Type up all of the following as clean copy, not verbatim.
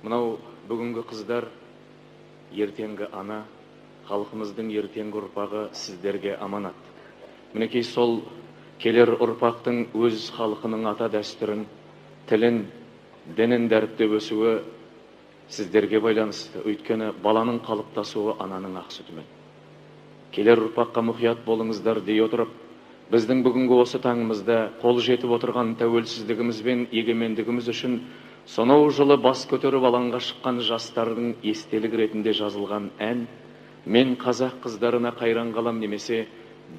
Мынау бүгінгі қыздар, ертеңгі ана, халқымыздың ертеңгі ұрпағы сіздерге аманат. Мінекей сол келер ұрпақтың өз халқының ата дәстүрін, тілін, дінін дәріптеп өсуі сіздерге байланысты. Өйткені баланың қалыптасуы ананың ақ сүтімен. Келер ұрпаққа мұқият болыңыздар дей отырып, біздің бүгінгі осы таңымызда қол жетіп отырған тәуелсіздігіміз бен егемендігіміз үшін сонау жылы бас көтеріп алаңға шыққан жастардың естелік ретінде жазылған ән «Мен қазақ қыздарына қайран қалам» немесе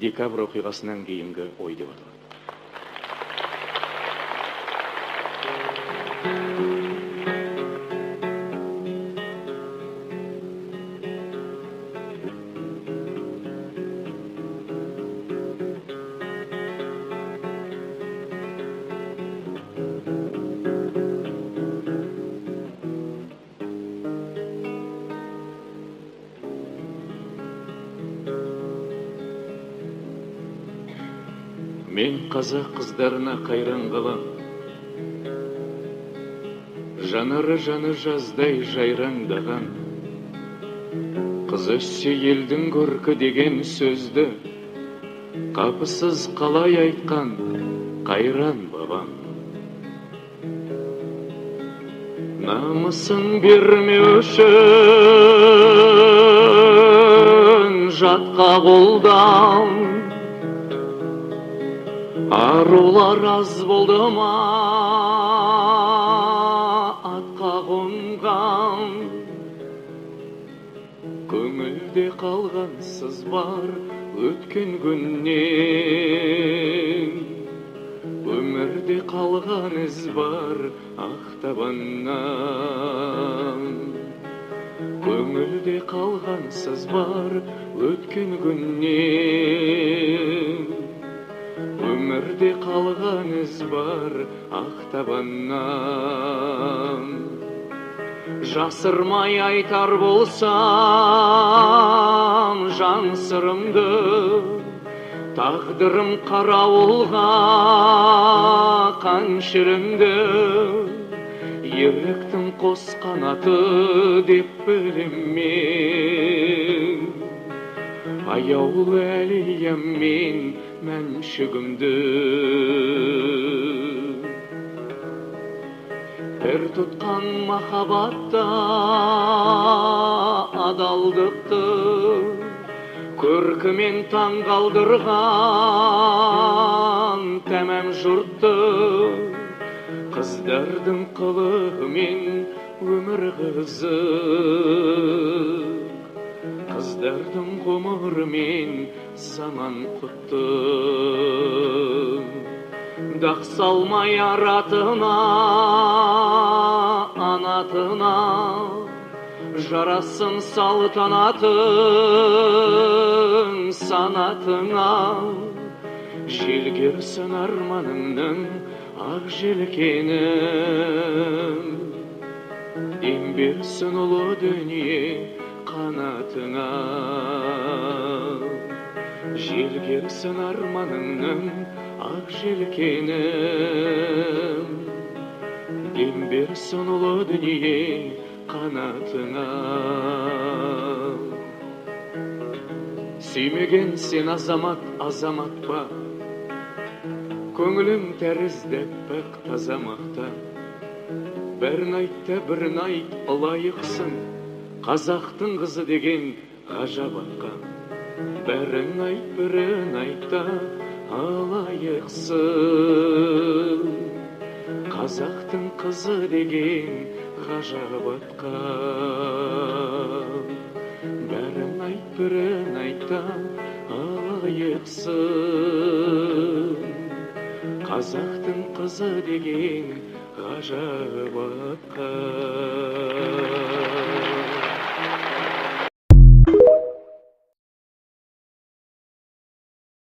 декабрь оқиғасынан кейінгі ой деп аталады. Мен қазақ қыздарына қайран қалам, жанары жаны жаздай жайраңдаған, қыз өссе елдің көркі деген сөзді қапысыз қалай айтқан қайран бабам. Намысын бермеу үшін жатқа қолдан арулар аз болды ма атқа қонған, көңілде қалған сыз бар өткен күннен, өмірде қалған із бар ақтабаннан. Көңілде қалған сыз бар өткен күннен, өмірде қалған із бар ақтабаннан. Жасырмай айтар болсам жан сырымды, тағдырым қарауылға қаншырымды, ерліктің қос қанаты деп білем мен. Аяулы әлиям мен мәншігімді, бір тұтқан махаббатта адалдықты, көркімен таң қалдырған тәмәм жұртты, қыздардың қылығымен өмір қызық, қыздардың ғұмырымен заман құтты. Дақ салмай аратына, анатына, жарасын салтанатын санатыңа. Желгерсін арманыңның ақ желкенім, дем берсін ұлы дүние қанатыңа. Желгерсін арманыңның ақ желкенім, дем берсін ұлы дүние қанатыңа. Сүймеген сен азамат, азамат па? Көңілім тәрізді пәк таза мақта. Бірін айтта, бірін айт лайықсың, қазақтың қызы деген ғажап атқа. Бірін айт, бірін айтта алайықсың, қазақтың қызы деген ғажап атқа. Бірін айт, бірін айтта алайықсың, қазақтың қызы деген ғажап атқа.